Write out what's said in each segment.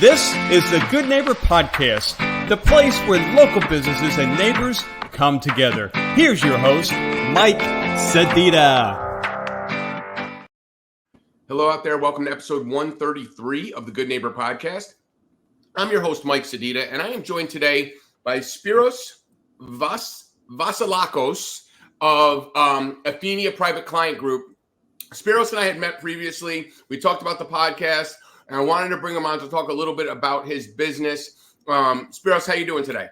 This is the Good Neighbor Podcast, the place where local businesses and neighbors come together. Here's your host, Mike Sedita. Hello out there. Welcome to episode 133 of the Good Neighbor Podcast. I'm your host, Mike Sedita, and I am joined today by Spiros Vassilakos of Athenian Private Client Group. Spiros and I had met previously. We talked about the podcast, and I wanted to bring him on to talk a little bit about his business. Spiros, how you doing today?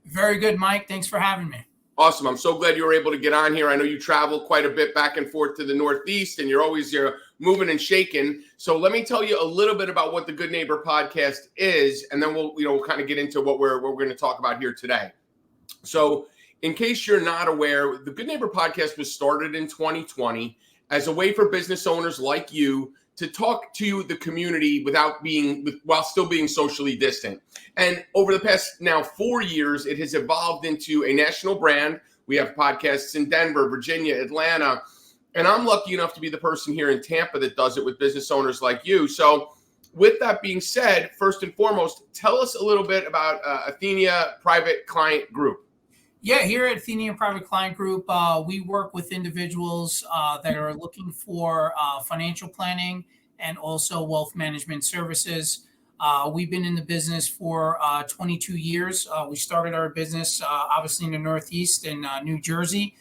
Very good, Mike. Thanks for having me. Awesome. I'm so glad you were able to get on here. I know you travel quite a bit back and forth to the Northeast, and you're always moving and shaking. So let me tell you a little bit about what the Good Neighbor Podcast is, and then we'll kind of get into what we're going to talk about here today. So in case you're not aware, the Good Neighbor Podcast was started in 2020 as a way for business owners like you to talk to the community while still being socially distant. And over the past now 4 years, it has evolved into a national brand. We have podcasts in Denver, Virginia, Atlanta, and I'm lucky enough to be the person here in Tampa that does it with business owners like you. So with that being said, first and foremost, tell us a little bit about Athenian Private Client Group. Yeah, here at Athenian Private Client Group, we work with individuals that are looking for financial planning and also wealth management services. We've been in the business for 22 years. We started our business obviously in the Northeast in New Jersey.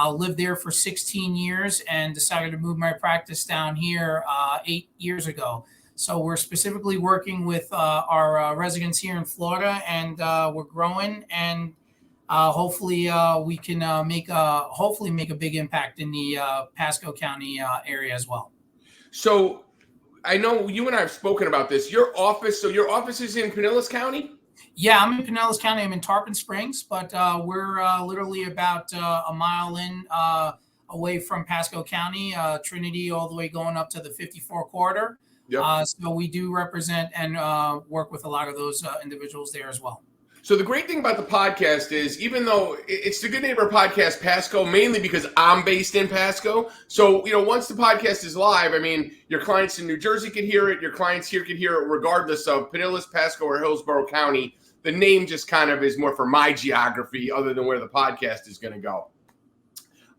Lived there for 16 years and decided to move my practice down here 8 years ago. So we're specifically working with our residents here in Florida, and we're growing, and hopefully we can make a big impact in the Pasco County area as well. So I know you and I have spoken about this. Your office is in Pinellas County? Yeah, I'm in Pinellas County. I'm in Tarpon Springs, but we're literally about a mile away from Pasco County, Trinity, all the way going up to the 54 corridor. Yep. So we do represent and work with a lot of those individuals there as well. So the great thing about the podcast is, even though it's the Good Neighbor Podcast Pasco, mainly because I'm based in Pasco. So, once the podcast is live, I mean, your clients in New Jersey could hear it. Your clients here could hear it regardless of Pinellas, Pasco, or Hillsborough County. The name just kind of is more for my geography other than where the podcast is going to go.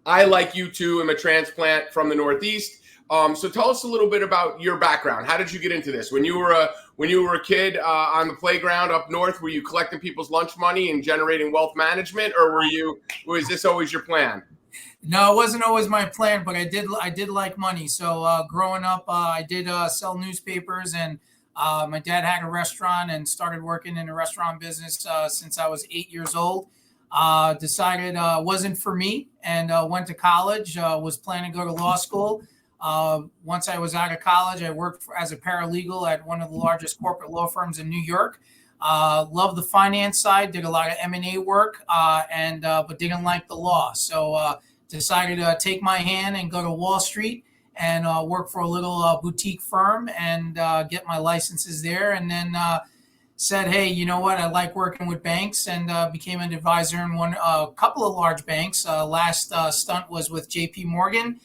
I, like you too, am a transplant from the Northeast. So tell us a little bit about your background. How did you get into this? When you were a kid on the playground up north, were you collecting people's lunch money and generating wealth management, or was this always your plan? No, it wasn't always my plan, but I did like money. So growing up, I did sell newspapers, and my dad had a restaurant and started working in the restaurant business since I was 8 years old. Decided it wasn't for me, and went to college. Was planning to go to law school. Once I was out of college, I worked as a paralegal at one of the largest corporate law firms in New York. Loved the finance side, did a lot of M&A work, but didn't like the law. So decided to take my hand and go to Wall Street and work for a little boutique firm and get my licenses there. And then said, hey, you know what? I like working with banks, and became an advisor in a couple of large banks. Last stunt was with JP Morgan.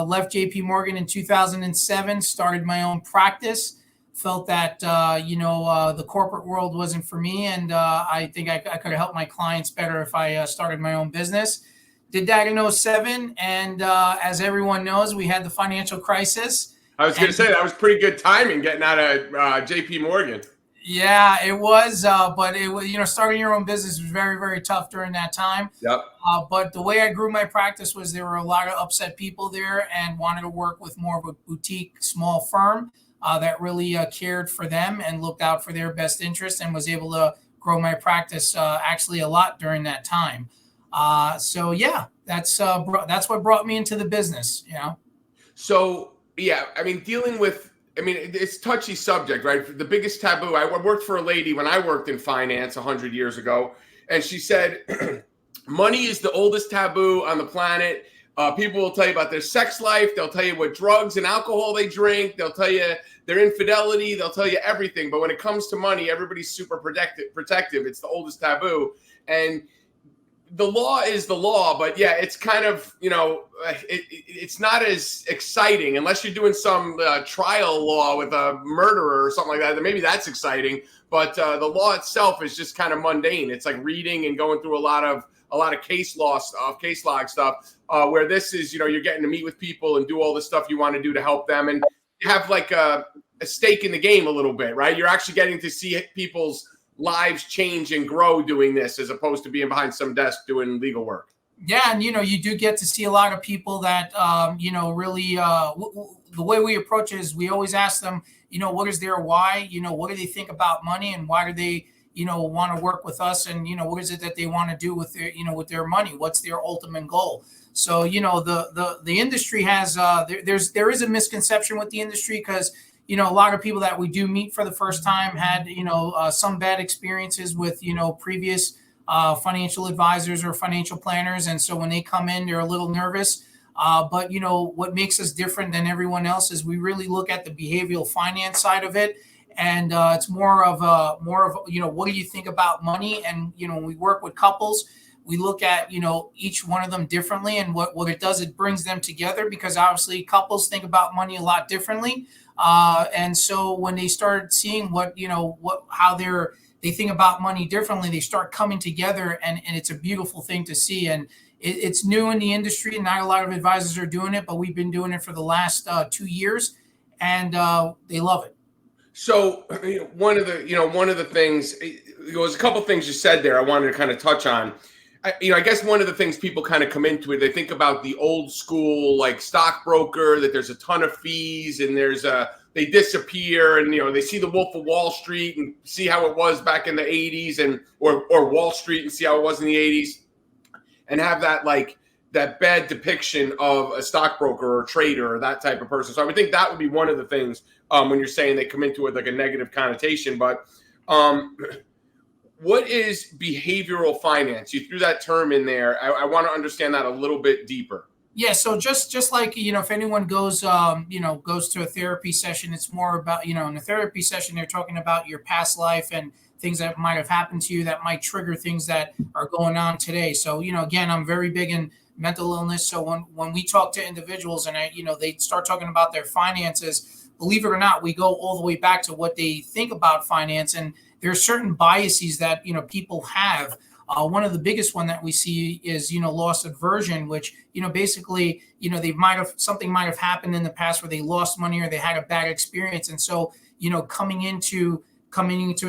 Left JP Morgan in 2007, started my own practice, felt that, the corporate world wasn't for me. And I think I could have helped my clients better if I started my own business. Did that in 2007. And as everyone knows, we had the financial crisis. I was going to say that was pretty good timing getting out of JP Morgan. Yeah, it was. But it was, starting your own business was very, very tough during that time. Yep. But the way I grew my practice was there were a lot of upset people there and wanted to work with more of a boutique, small firm that really cared for them and looked out for their best interest, and was able to grow my practice actually a lot during that time. So yeah, that's what brought me into the business. So yeah, I mean, it's a touchy subject, right? The biggest taboo. I worked for a lady when I worked in finance 100 years ago, and she said, money is the oldest taboo on the planet. People will tell you about their sex life. They'll tell you what drugs and alcohol they drink. They'll tell you their infidelity. They'll tell you everything. But when it comes to money, everybody's super protective. It's the oldest taboo. And the law is the law, but yeah, it's kind of, it's not as exciting unless you're doing some trial law with a murderer or something like that. Then maybe that's exciting. But the law itself is just kind of mundane. It's like reading and going through a lot of case log stuff. Where this is, you're getting to meet with people and do all the stuff you want to do to help them, and you have like a stake in the game a little bit, right? You're actually getting to see people's lives change and grow doing this, as opposed to being behind some desk doing legal work. Yeah, and you do get to see a lot of people that really the way we approach it is we always ask them, what is their why? What do they think about money, and why do they want to work with us, and what is it that they want to do with their money? What's their ultimate goal? So the industry has there is a misconception with the industry, because a lot of people that we do meet for the first time had some bad experiences with previous financial advisors or financial planners, and so when they come in, they're a little nervous. But what makes us different than everyone else is we really look at the behavioral finance side of it, and it's more of what do you think about money? And when we work with couples, we look at each one of them differently, and what it does, it brings them together, because obviously couples think about money a lot differently. And so when they start seeing how they think about money differently, they start coming together, and it's a beautiful thing to see. And it's new in the industry, and not a lot of advisors are doing it, but we've been doing it for the last 2 years, and they love it. So one of the things, there was a couple things you said there I wanted to kind of touch on. I guess one of the things people kind of come into it, they think about the old school, like stockbroker, that there's a ton of fees, and they disappear, and they see the Wolf of Wall Street and see how it was back in the 80s, and or Wall Street and see how it was in the 80s, and have that bad depiction of a stockbroker or trader or that type of person. So I would think that would be one of the things when you're saying they come into it like a negative connotation. But what is behavioral finance? You threw that term in there. I want to understand that a little bit deeper. Yeah, so just like if anyone goes to a therapy session, it's more about in a therapy session they're talking about your past life and things that might have happened to you that might trigger things that are going on today. So again, I'm very big in mental illness. So when we talk to individuals and they start talking about their finances, believe it or not, we go all the way back to what they think about finance, and there are certain biases that people have. One of the biggest one that we see is, loss aversion, which, basically, something might have happened in the past where they lost money or they had a bad experience. And so, coming into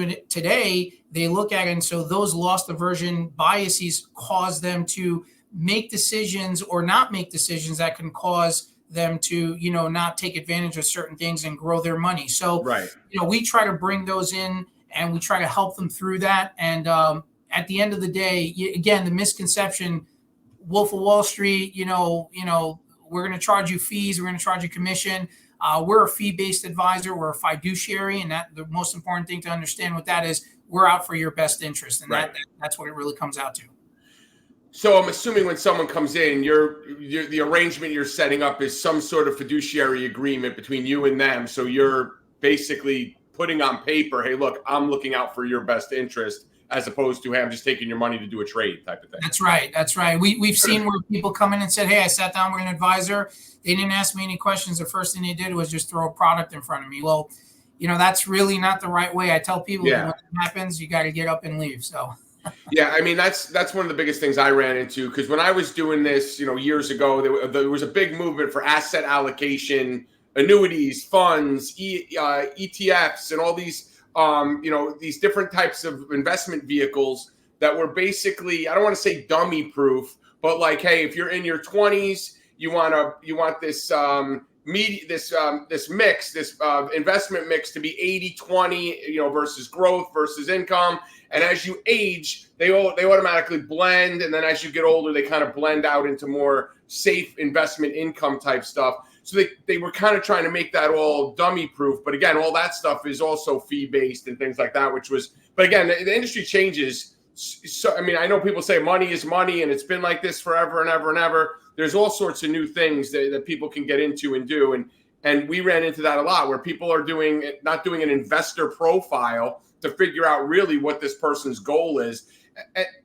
it today, they look at it. And so those loss aversion biases cause them to make decisions or not make decisions that can cause them to, not take advantage of certain things and grow their money. So, right. We try to bring those in and we try to help them through that. And, at the end of the day, again, the misconception, Wolf of Wall Street, we're going to charge you fees, we're going to charge you commission. We're a fee-based advisor, we're a fiduciary, and that the most important thing to understand with that is we're out for your best interest, and right. That's what it really comes out to. So I'm assuming when someone comes in, the arrangement you're setting up is some sort of fiduciary agreement between you and them. So you're basically putting on paper, hey, look, I'm looking out for your best interest, as opposed to, hey, I'm just taking your money to do a trade type of thing. That's right. We've seen where people come in and said, hey, I sat down with an advisor. They didn't ask me any questions. The first thing they did was just throw a product in front of me. Well, that's really not the right way. I tell people that when it happens, you got to get up and leave. So. Yeah, I mean, that's one of the biggest things I ran into, because when I was doing this, years ago, there was a big movement for asset allocation, annuities, funds, ETFs, and all these these different types of investment vehicles that were basically, I don't want to say dummy proof, but like, hey, if you're in your 20s, you want this investment mix to be 80-20, versus growth versus income. And as you age, they automatically blend. And then as you get older, they kind of blend out into more safe investment income type stuff. So they were kind of trying to make that all dummy proof. But again, all that stuff is also fee based and things like that, but again, the industry changes. So, I mean, I know people say money is money and it's been like this forever and ever and ever. There's all sorts of new things that people can get into and do. And we ran into that a lot, where people are not doing an investor profile to figure out really what this person's goal is.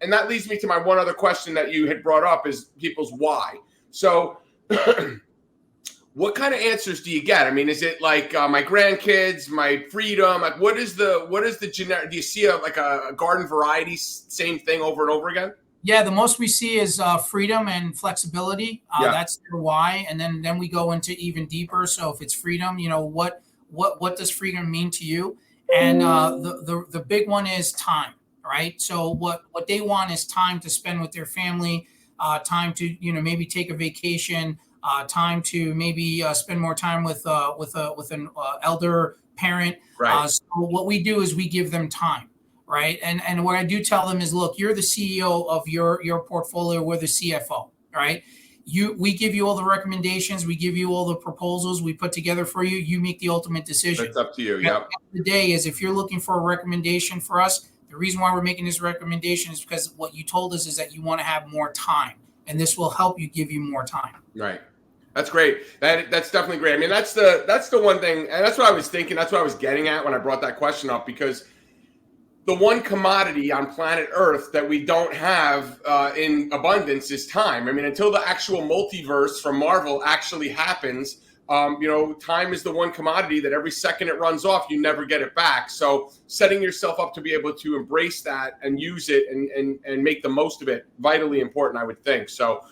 and that leads me to my one other question that you had brought up is people's why. So what kind of answers do you get? I mean, is it like my grandkids, my freedom? Like, what is the generic? Do you see like a garden variety, same thing over and over again? Yeah, the most we see is freedom and flexibility. That's their why, and then we go into even deeper. So if it's freedom, what does freedom mean to you? And the big one is time, right? So what they want is time to spend with their family, time to maybe take a vacation. Time to maybe spend more time with an elder parent. Right. So what we do is we give them time, right? And what I do tell them is, look, you're the CEO of your portfolio. We're the CFO, right? We give you all the recommendations. We give you all the proposals we put together for you. You make the ultimate decision. That's up to you. At Yeah. the end of the day is if you're looking for a recommendation for us, the reason why we're making this recommendation is because what you told us is that you want to have more time, and this will help you give you more time. Right. That's great. That's definitely great. I mean, that's the one thing, and that's what I was thinking. That's what I was getting at when I brought that question up, because the one commodity on planet Earth that we don't have in abundance is time. I mean, until the actual multiverse from Marvel actually happens, time is the one commodity that every second it runs off, you never get it back. So setting yourself up to be able to embrace that and use it and make the most of it, vitally important, I would think. So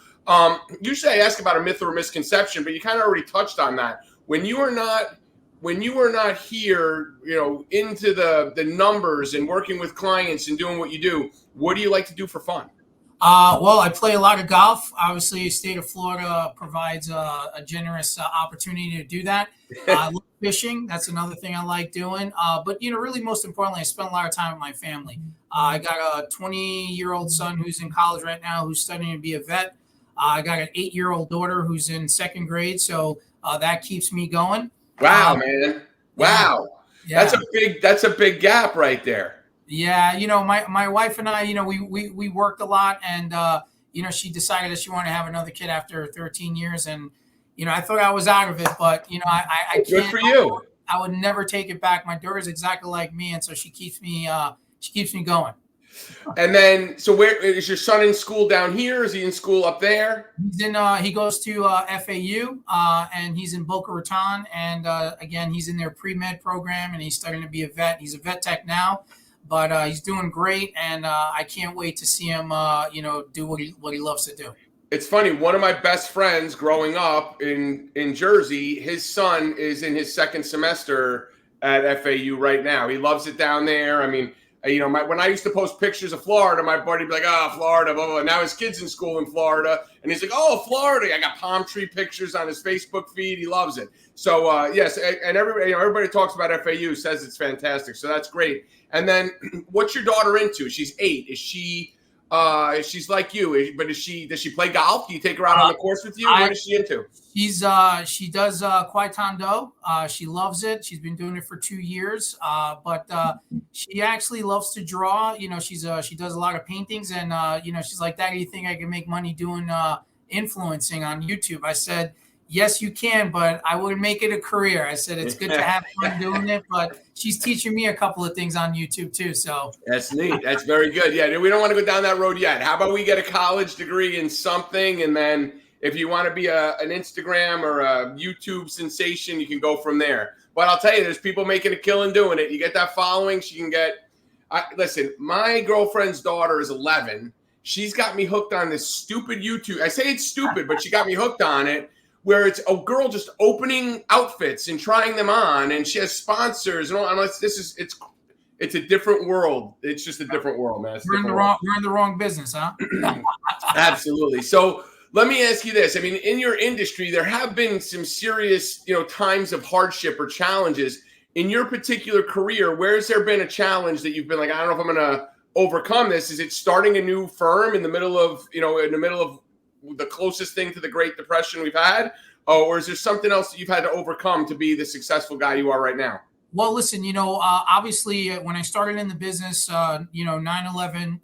usually I ask about a myth or a misconception, but you kind of already touched on that. When you are not here, into the numbers and working with clients and doing what you do, what do you like to do for fun? Well, I play a lot of golf. Obviously, the state of Florida provides a generous opportunity to do that. I love fishing. That's another thing I like doing. But, really, most importantly, I spend a lot of time with my family. I got a 20-year-old son who's in college right now who's studying to be a vet. I got an 8-year-old daughter who's in second grade. So that keeps me going. Wow, man. Wow. Yeah. That's a big gap right there. Yeah, my wife and I, we worked a lot, and she decided that she wanted to have another kid after 13 years, and I thought I was out of it, but I can't. Good for you. I would never take it back. My daughter's exactly like me, and so she keeps me going. And then, so where is your son in school down here? Is he in school up there? He goes to FAU, and he's in Boca Raton, and again, he's in their pre-med program, and he's starting to be a vet. He's a vet tech now. But he's doing great, and I can't wait to see him, do what he loves to do. It's funny. One of my best friends growing up in Jersey, his son is in his second semester at FAU right now. He loves it down there. I mean, when I used to post pictures of Florida, my buddy would be like, Florida, blah, blah, blah. Now his kid's in school in Florida, and he's like, Florida. I got palm tree pictures on his Facebook feed. He loves it. So, yes, and everybody talks about FAU, says it's fantastic. So that's great. And then what's your daughter into? She's 8. Is she she's like you, but does she play golf? Do you take her out on the course with you? What is she into? She does Taekwondo. She loves it. She's been doing it for 2 years. But she actually loves to draw. She does a lot of paintings, and she's like, Dad, do you think I can make money doing influencing on YouTube? I said, yes, you can, but I wouldn't make it a career. I said, it's good to have fun doing it, but she's teaching me a couple of things on YouTube too. So that's neat. That's very good. Yeah, we don't want to go down that road yet. How about we get a college degree in something, and then if you want to be an Instagram or a YouTube sensation, you can go from there. But I'll tell you, there's people making a killing doing it. You get that following, she can get. Listen, my girlfriend's daughter is 11. She's got me hooked on this stupid YouTube. I say it's stupid, but she got me hooked on it, where it's a girl just opening outfits and trying them on, and she has sponsors and all. I'm like, it's a different world. It's just a different world, man. We're in the wrong business, huh? Absolutely. So let me ask you this. I mean, in your industry, there have been some serious, times of hardship or challenges. In your particular career, where's there been a challenge that you've been like, I don't know if I'm going to overcome this? Is it starting a new firm in the middle of the closest thing to the Great Depression we've had? Or is there something else that you've had to overcome to be the successful guy you are right now? Well, listen, obviously when I started in the business, 9/11,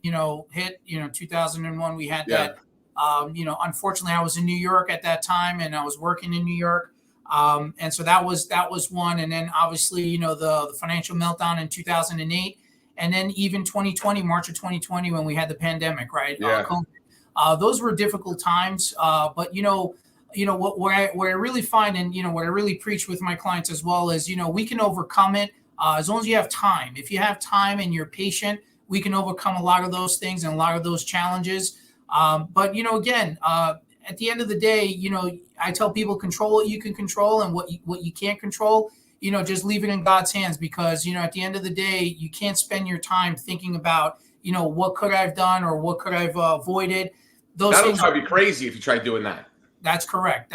hit, 2001, we had that, unfortunately I was in New York at that time, and I was working in New York. And so that was one. And then obviously, the financial meltdown in 2008. And then even 2020, March of 2020, when we had the pandemic, right? Yeah. Those were difficult times. But what I really find, and what I really preach with my clients as well is, we can overcome it as long as you have time. If you have time and you're patient, we can overcome a lot of those things and a lot of those challenges. But again, at the end of the day, I tell people control what you can control, and what you can't control, just leave it in God's hands, because, at the end of the day, you can't spend your time thinking about, what could I have done or what could I have avoided. That'll drive you crazy if you try doing that. That's correct.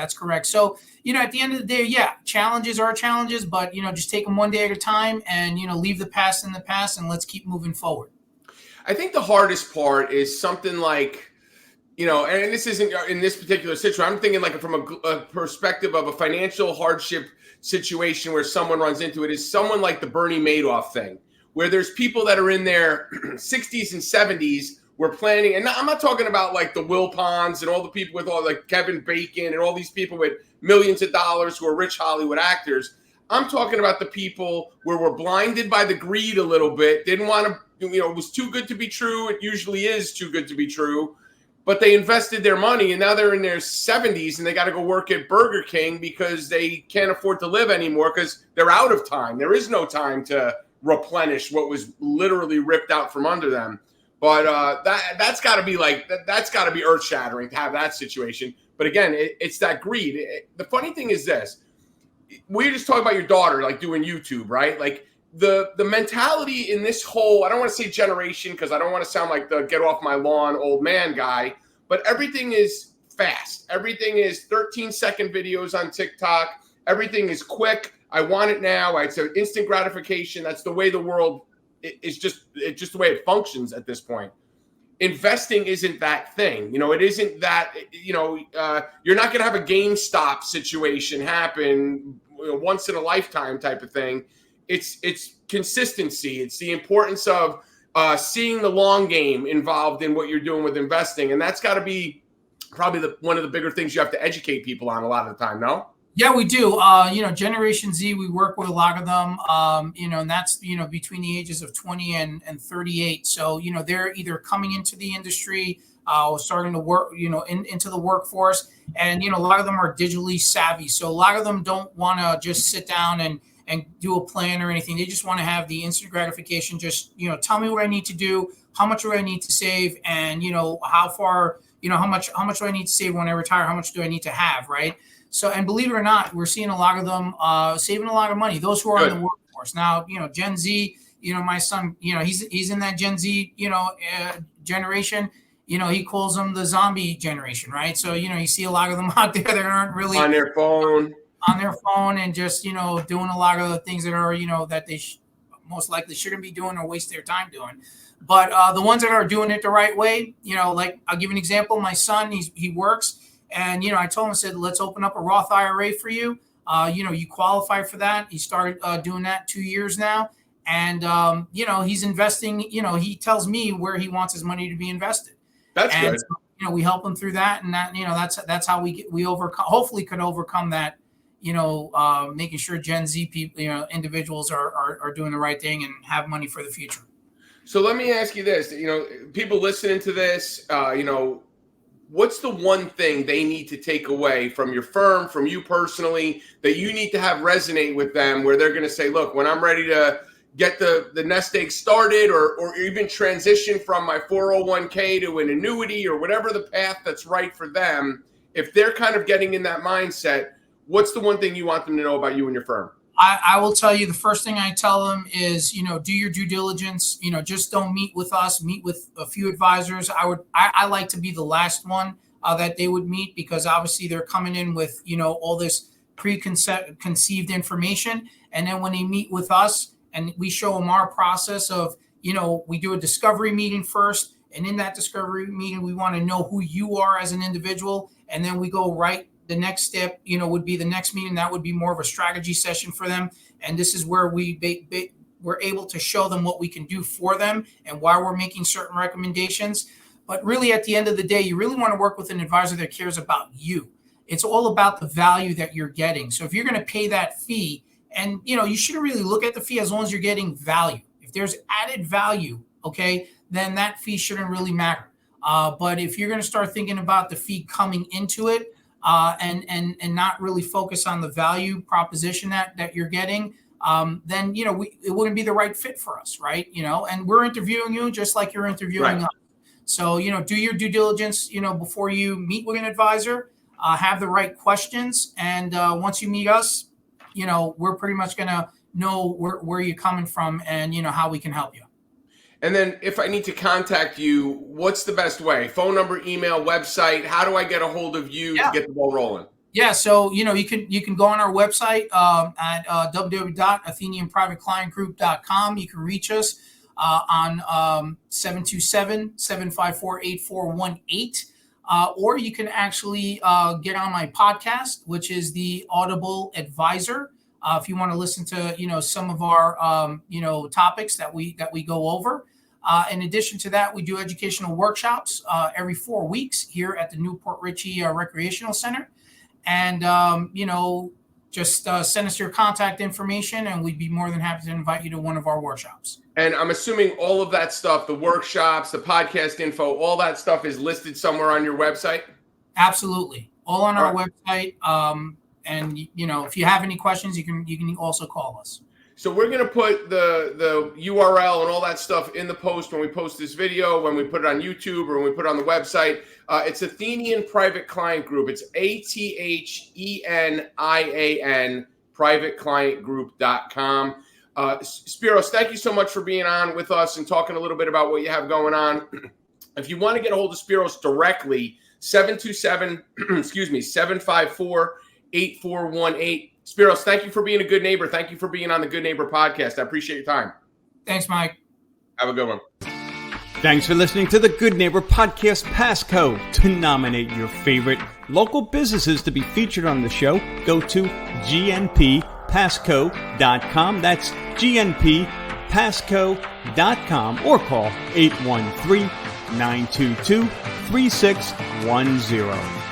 So, at the end of the day, challenges are challenges, but, just take them one day at a time, and, leave the past in the past, and let's keep moving forward. I think the hardest part is something like, and this isn't in this particular situation. I'm thinking like from a perspective of a financial hardship situation where someone runs into it, is someone like the Bernie Madoff thing, where there's people that are in their 60s and 70s were planning, and I'm not talking about like the Will Ponds and all the people with all like Kevin Bacon and all these people with millions of dollars who are rich Hollywood actors. I'm talking about the people where we're blinded by the greed a little bit, didn't want to, it was too good to be true. It usually is too good to be true, but they invested their money, and now they're in their 70s and they got to go work at Burger King because they can't afford to live anymore because they're out of time. There is no time to replenish what was literally ripped out from under them. But that's got to be that's got to be earth shattering to have that situation. But again, it's that greed. The funny thing is this: we just talked about your daughter like doing YouTube, right? Like the mentality in this whole, I don't want to say generation because I don't want to sound like the get off my lawn old man guy, but everything is fast. Everything is 13-second videos on TikTok. Everything is quick. I want it now. It's an instant gratification. That's the way the world is. It's just the way it functions at this point. Investing isn't that thing. It isn't that, you're not going to have a GameStop situation happen once in a lifetime type of thing. It's consistency. It's the importance of seeing the long game involved in what you're doing with investing. And that's got to be probably one of the bigger things you have to educate people on a lot of the time, no? Yeah, we do. Generation Z, we work with a lot of them, and that's, between the ages of 20 and 38. So, they're either coming into the industry or starting to work, into the workforce. And, a lot of them are digitally savvy. So a lot of them don't want to just sit down and do a plan or anything. They just want to have the instant gratification. Just, tell me what I need to do, how much do I need to save, and, how far, how much do I need to save when I retire? How much do I need to have, right? So, and believe it or not, we're seeing a lot of them saving a lot of money. Those who are in the workforce now, Gen Z. My son, he's in that Gen Z, generation. He calls them the zombie generation, right? So, you see a lot of them out there that aren't really on their phone, and just doing a lot of the things that are that they most likely shouldn't be doing or waste their time doing. But the ones that are doing it the right way, like I'll give an example. My son, he works. And, I told him, I said, let's open up a Roth IRA for you. You qualify for that. He started doing that 2 years now. And, he's investing, he tells me where he wants his money to be invested. That's good. So, we help him through that. And that, that's how we overcome, hopefully could overcome that, making sure Gen Z people, individuals are doing the right thing and have money for the future. So let me ask you this, people listening to this, what's the one thing they need to take away from your firm, from you personally, that you need to have resonate with them, where they're going to say, look, when I'm ready to get the nest egg started or even transition from my 401k to an annuity or whatever the path that's right for them, if they're kind of getting in that mindset, what's the one thing you want them to know about you and your firm? I will tell you, the first thing I tell them is, do your due diligence. Just don't meet with us, meet with a few advisors. I like to be the last one that they would meet, because obviously they're coming in with, all this preconceived information. And then when they meet with us and we show them our process of, we do a discovery meeting first. And in that discovery meeting, we want to know who you are as an individual. And then we go right. The next step, would be the next meeting. That would be more of a strategy session for them. And this is where we're able to show them what we can do for them and why we're making certain recommendations. But really, at the end of the day, you really want to work with an advisor that cares about you. It's all about the value that you're getting. So if you're going to pay that fee, and, you shouldn't really look at the fee as long as you're getting value. If there's added value, okay, then that fee shouldn't really matter. But if you're going to start thinking about the fee coming into it and not really focus on the value proposition that you're getting, then, it wouldn't be the right fit for us, right? And we're interviewing you just like you're interviewing us. So, do your due diligence, before you meet with an advisor, have the right questions. And once you meet us, we're pretty much going to know where you're coming from and, how we can help you. And then if I need to contact you, what's the best way? Phone number, email, website? How do I get a hold of you to get the ball rolling? Yeah, so you can go on our website at www.athenianprivateclientgroup.com. You can reach us on 727-754-8418. Or you can actually get on my podcast, which is the Audible Advisor. If you want to listen to some of our topics that we go over. In addition to that, we do educational workshops every 4 weeks here at the Newport Richey Recreational Center. And, just send us your contact information and we'd be more than happy to invite you to one of our workshops. And I'm assuming all of that stuff, the workshops, the podcast info, all that stuff is listed somewhere on your website? Absolutely. All on our website. And, if you have any questions, you can also call us. So we're going to put the URL and all that stuff in the post when we post this video, when we put it on YouTube or when we put it on the website. It's Athenian Private Client Group. It's ATHENIAN privateclientgroup.com. Spiros, thank you so much for being on with us and talking a little bit about what you have going on. If you want to get a hold of Spiros directly, 727-754-8418. Spiros, thank you for being a good neighbor. Thank you for being on the Good Neighbor podcast. I appreciate your time. Thanks, Mike. Have a good one. Thanks for listening to the Good Neighbor Podcast Passcode. To nominate your favorite local businesses to be featured on the show, go to gnppasco.com. That's gnppasco.com or call 813-922-3610.